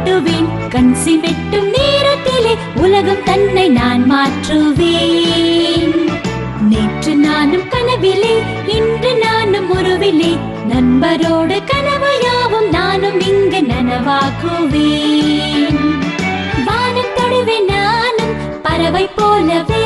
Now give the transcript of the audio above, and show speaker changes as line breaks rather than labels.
கட்டுவேன். கண் சிமிட்டும் நேரத்திலே உலகம் தன்னை நான் மாற்றுவேன். நேற்று நானும் கனவிலே, இன்று நானும் உருவிலே, நண்பரோடு கனவு யாவும் நானும் இங்கு நனவாக்குவேன். வானம் தொடுவேன் நானும் பறவை போலவே,